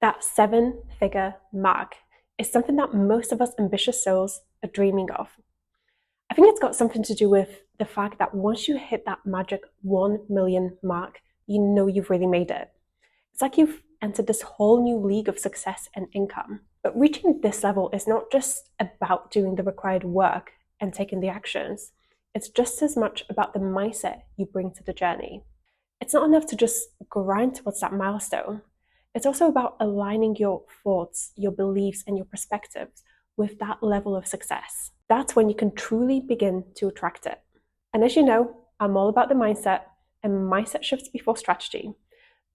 That seven-figure mark is something that most of us ambitious souls are dreaming of. I think it's got something to do with the fact that once you hit that magic 1 million mark, you know you've really made it. It's like you've entered this whole new league of success and income. But reaching this level is not just about doing the required work and taking the actions. It's just as much about the mindset you bring to the journey. It's not enough to just grind towards that milestone. It's also about aligning your thoughts, your beliefs, and your perspectives with that level of success. That's when you can truly begin to attract it. And as you know, I'm all about the mindset and mindset shifts before strategy.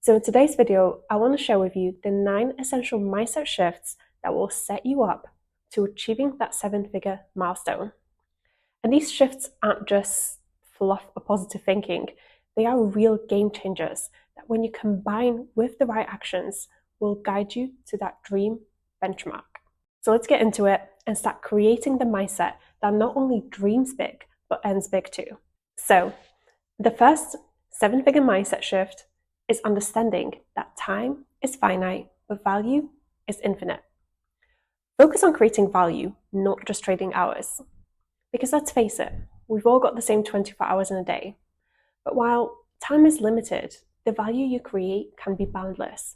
So in today's video, I want to share with you the 9 essential mindset shifts that will set you up to achieving that 7-figure milestone. And these shifts aren't just fluff or positive thinking. They are real game changers that when you combine with the right actions will guide you to that dream benchmark. So let's get into it and start creating the mindset that not only dreams big, but ends big too. So the first 7-figure mindset shift is understanding that time is finite, but value is infinite. Focus on creating value, not just trading hours. Because let's face it, we've all got the same 24 hours in a day. But while time is limited, the value you create can be boundless.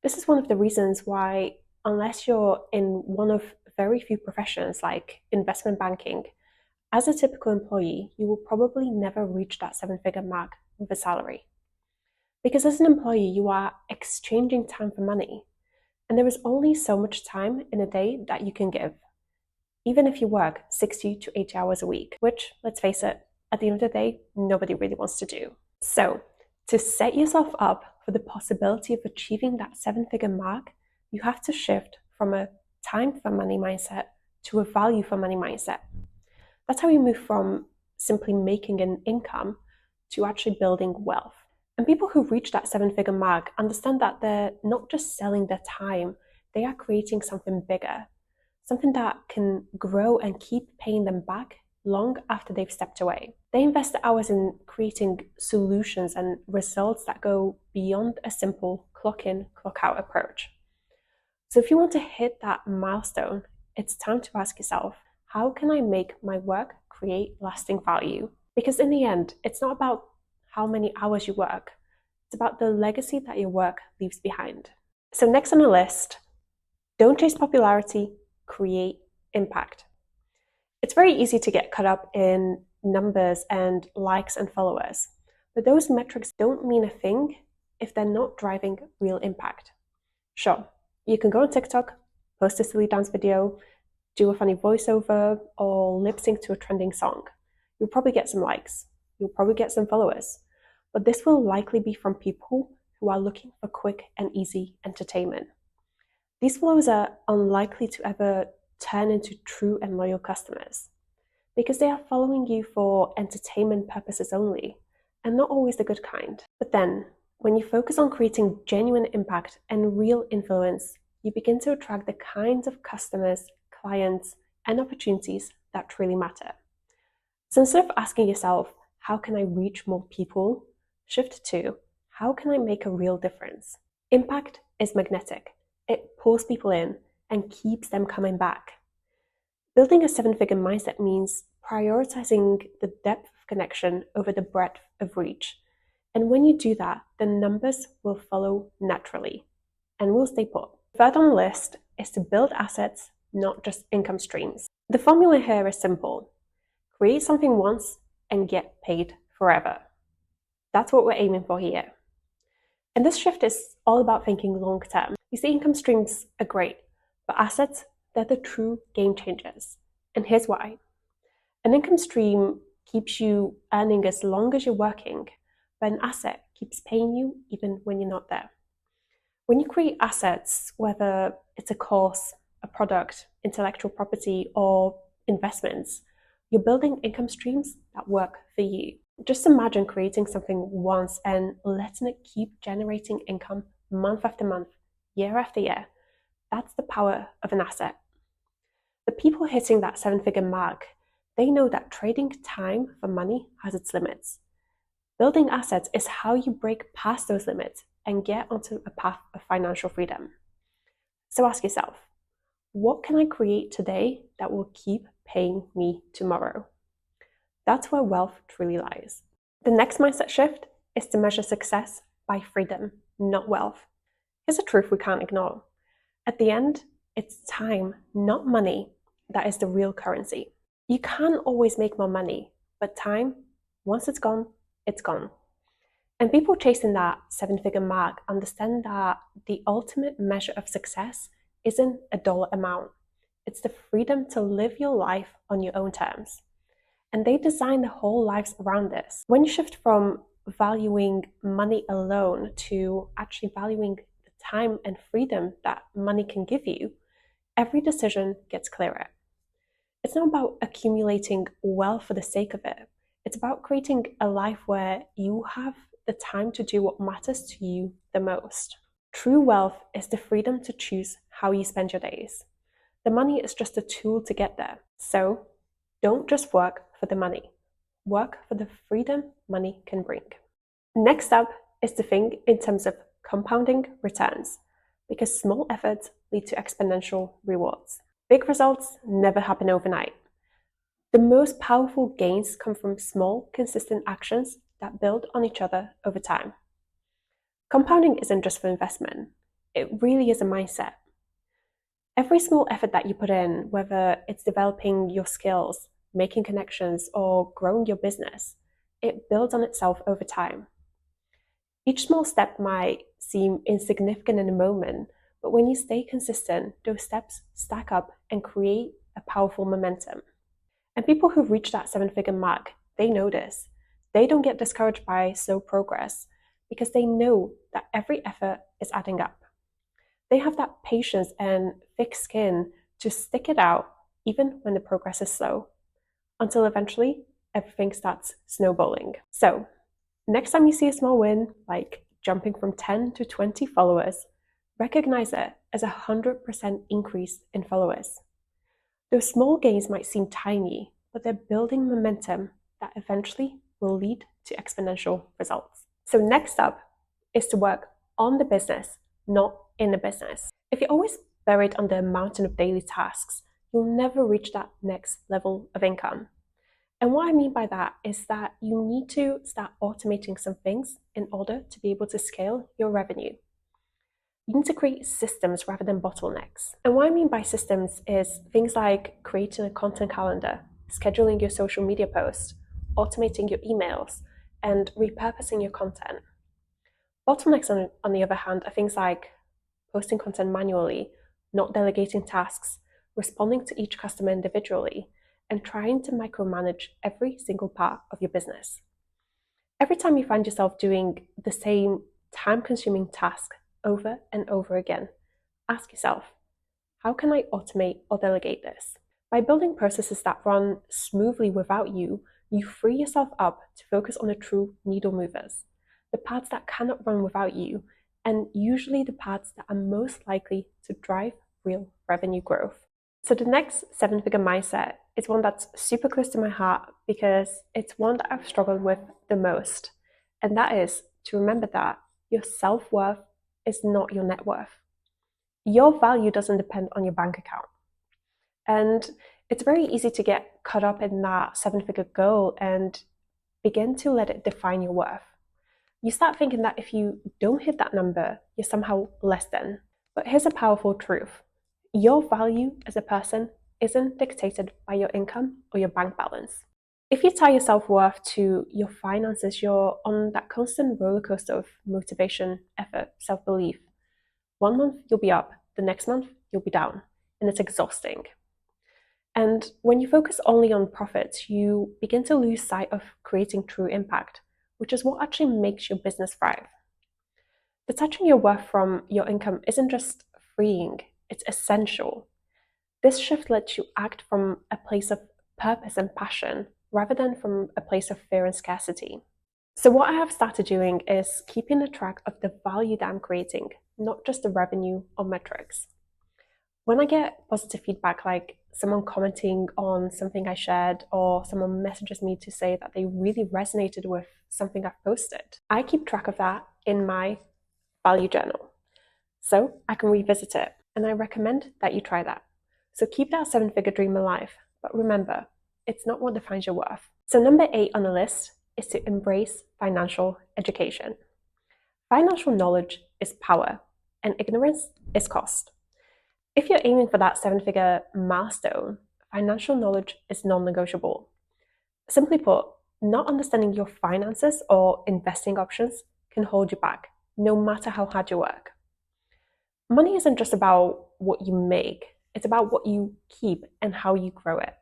This is one of the reasons why, unless you're in one of very few professions like investment banking, as a typical employee, you will probably never reach that 7-figure mark with a salary. Because as an employee, you are exchanging time for money. And there is only so much time in a day that you can give, even if you work 60 to 80 hours a week, which, let's face it, at the end of the day, nobody really wants to do. So, to set yourself up for the possibility of achieving that 7-figure mark, you have to shift from a time for money mindset to a value for money mindset. That's how you move from simply making an income to actually building wealth. And people who reach that 7-figure mark understand that they're not just selling their time, they are creating something bigger, something that can grow and keep paying them back long after they've stepped away. They invest the hours in creating solutions and results that go beyond a simple clock in, clock out approach. So if you want to hit that milestone, it's time to ask yourself, how can I make my work create lasting value? Because in the end, it's not about how many hours you work, it's about the legacy that your work leaves behind. So next on the list, don't chase popularity, create impact. It's very easy to get caught up in numbers and likes and followers, but those metrics don't mean a thing if they're not driving real impact. Sure, you can go on TikTok, post a silly dance video, do a funny voiceover, or lip sync to a trending song. You'll probably get some likes, you'll probably get some followers, but this will likely be from people who are looking for quick and easy entertainment. These followers are unlikely to ever turn into true and loyal customers because they are following you for entertainment purposes only and not always the good kind. But then, when you focus on creating genuine impact and real influence, you begin to attract the kinds of customers, clients, and opportunities that truly matter. So instead of asking yourself, how can I reach more people? Shift to, how can I make a real difference? Impact is magnetic. It pulls people in and keeps them coming back. Building a 7-figure mindset means prioritizing the depth of connection over the breadth of reach. And when you do that, the numbers will follow naturally and will stay put. Third on the list is to build assets, not just income streams. The formula here is simple. Create something once and get paid forever. That's what we're aiming for here. And this shift is all about thinking long term. You see, income streams are great, but assets, they're the true game changers. And here's why. An income stream keeps you earning as long as you're working, but an asset keeps paying you even when you're not there. When you create assets, whether it's a course, a product, intellectual property, or investments, you're building income streams that work for you. Just imagine creating something once and letting it keep generating income month after month, year after year. That's the power of an asset. The people hitting that 7-figure mark, they know that trading time for money has its limits. Building assets is how you break past those limits and get onto a path of financial freedom. So ask yourself, what can I create today that will keep paying me tomorrow? That's where wealth truly lies. The next mindset shift is to measure success by freedom, not wealth. Here's a truth we can't ignore. At the end, it's time, not money, that is the real currency. You can always make more money, but time, once it's gone, it's gone. And people chasing that seven-figure mark understand that the ultimate measure of success isn't a dollar amount. It's the freedom to live your life on your own terms. And they design their whole lives around this. When you shift from valuing money alone to actually valuing the time and freedom that money can give you, every decision gets clearer. It's not about accumulating wealth for the sake of it. It's about creating a life where you have the time to do what matters to you the most. True wealth is the freedom to choose how you spend your days. The money is just a tool to get there. So don't just work for the money. Work for the freedom money can bring. Next up is to think in terms of compounding returns, because small efforts lead to exponential rewards. Big results never happen overnight. The most powerful gains come from small, consistent actions that build on each other over time. Compounding isn't just for investment, it really is a mindset. Every small effort that you put in, whether it's developing your skills, making connections, or growing your business, it builds on itself over time. Each small step might seem insignificant in a moment, but when you stay consistent, those steps stack up and create a powerful momentum. And people who reach that seven-figure mark, they know this. They don't get discouraged by slow progress because they know that every effort is adding up. They have that patience and thick skin to stick it out even when the progress is slow, until eventually everything starts snowballing. So, next time you see a small win, like jumping from 10 to 20 followers, recognize it as a 100% increase in followers. Those small gains might seem tiny, but they're building momentum that eventually will lead to exponential results. So next up is to work on the business, not in the business. If you're always buried under a mountain of daily tasks, you'll never reach that next level of income. And what I mean by that is that you need to start automating some things in order to be able to scale your revenue. You need to create systems rather than bottlenecks. And what I mean by systems is things like creating a content calendar, scheduling your social media posts, automating your emails, and repurposing your content. Bottlenecks, on the other hand, are things like posting content manually, not delegating tasks, responding to each customer individually, and trying to micromanage every single part of your business. Every time you find yourself doing the same time-consuming task over and over again, ask yourself, how can I automate or delegate this? By building processes that run smoothly without you, you free yourself up to focus on the true needle movers, the parts that cannot run without you, and usually the parts that are most likely to drive real revenue growth. So the next seven-figure mindset is one that's super close to my heart because it's one that I've struggled with the most. And that is to remember that your self-worth is not your net worth. Your value doesn't depend on your bank account. And it's very easy to get caught up in that seven-figure goal and begin to let it define your worth. You start thinking that if you don't hit that number, you're somehow less than. But here's a powerful truth. Your value as a person isn't dictated by your income or your bank balance. If you tie your self-worth to your finances, you're on that constant roller coaster of motivation, effort, self-belief. One month you'll be up, the next month you'll be down, and it's exhausting. And when you focus only on profits, you begin to lose sight of creating true impact, which is what actually makes your business thrive. Detaching your worth from your income isn't just freeing, it's essential. This shift lets you act from a place of purpose and passion rather than from a place of fear and scarcity. So what I have started doing is keeping a track of the value that I'm creating, not just the revenue or metrics. When I get positive feedback, like someone commenting on something I shared or someone messages me to say that they really resonated with something I've posted, I keep track of that in my value journal so I can revisit it. and I recommend that you try that. So keep that 7-figure dream alive, but remember, it's not what defines your worth. So number 8 on the list is to embrace financial education. Financial knowledge is power, and ignorance is cost. If you're aiming for that 7-figure milestone, financial knowledge is non-negotiable. Simply put, not understanding your finances or investing options can hold you back, no matter how hard you work. Money isn't just about what you make, it's about what you keep and how you grow it.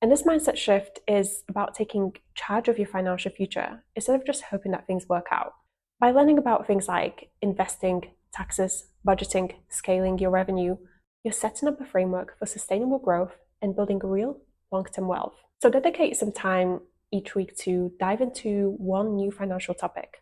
And this mindset shift is about taking charge of your financial future instead of just hoping that things work out. By learning about things like investing, taxes, budgeting, scaling your revenue, you're setting up a framework for sustainable growth and building real long-term wealth. So dedicate some time each week to dive into one new financial topic.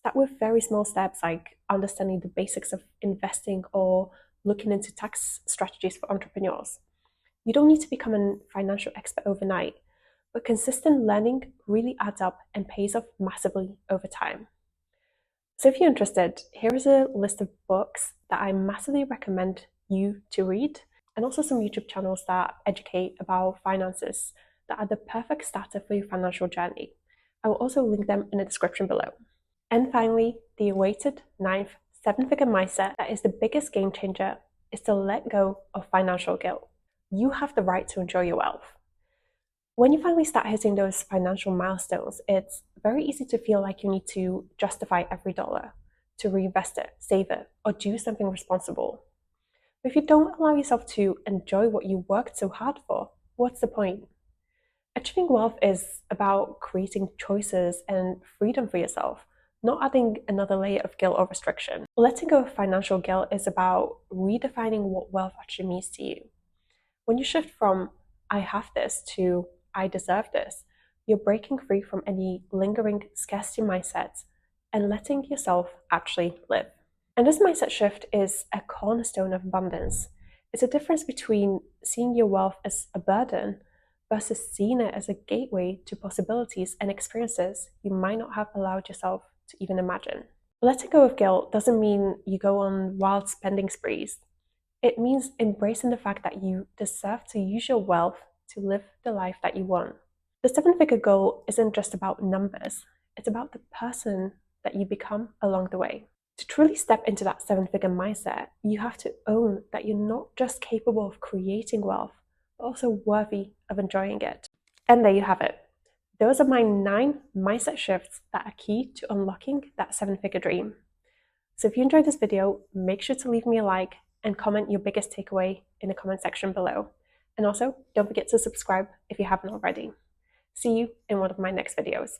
Start with very small steps like understanding the basics of investing or looking into tax strategies for entrepreneurs. You don't need to become a financial expert overnight, but consistent learning really adds up and pays off massively over time. So if you're interested, here is a list of books that I massively recommend you to read, and also some YouTube channels that educate about finances that are the perfect starter for your financial journey. I will also link them in the description below. And finally, the awaited 9th 7-figure mindset that is the biggest game changer is to let go of financial guilt. You have the right to enjoy your wealth. When you finally start hitting those financial milestones, it's very easy to feel like you need to justify every dollar, to reinvest it, save it, or do something responsible. But if you don't allow yourself to enjoy what you worked so hard for, what's the point? Achieving wealth is about creating choices and freedom for yourself, not adding another layer of guilt or restriction. Letting go of financial guilt is about redefining what wealth actually means to you. When you shift from I have this to I deserve this, you're breaking free from any lingering scarcity mindsets and letting yourself actually live. And this mindset shift is a cornerstone of abundance. It's a difference between seeing your wealth as a burden versus seeing it as a gateway to possibilities and experiences you might not have allowed yourself to even imagine. Letting go of guilt doesn't mean you go on wild spending sprees. It means embracing the fact that you deserve to use your wealth to live the life that you want. The 7-figure goal isn't just about numbers, it's about the person that you become along the way. To truly step into that 7-figure mindset, you have to own that you're not just capable of creating wealth, but also worthy of enjoying it. And there you have it. Those are my 9 mindset shifts that are key to unlocking that 7-figure dream. So if you enjoyed this video, make sure to leave me a like and comment your biggest takeaway in the comment section below. And also, don't forget to subscribe if you haven't already. See you in one of my next videos.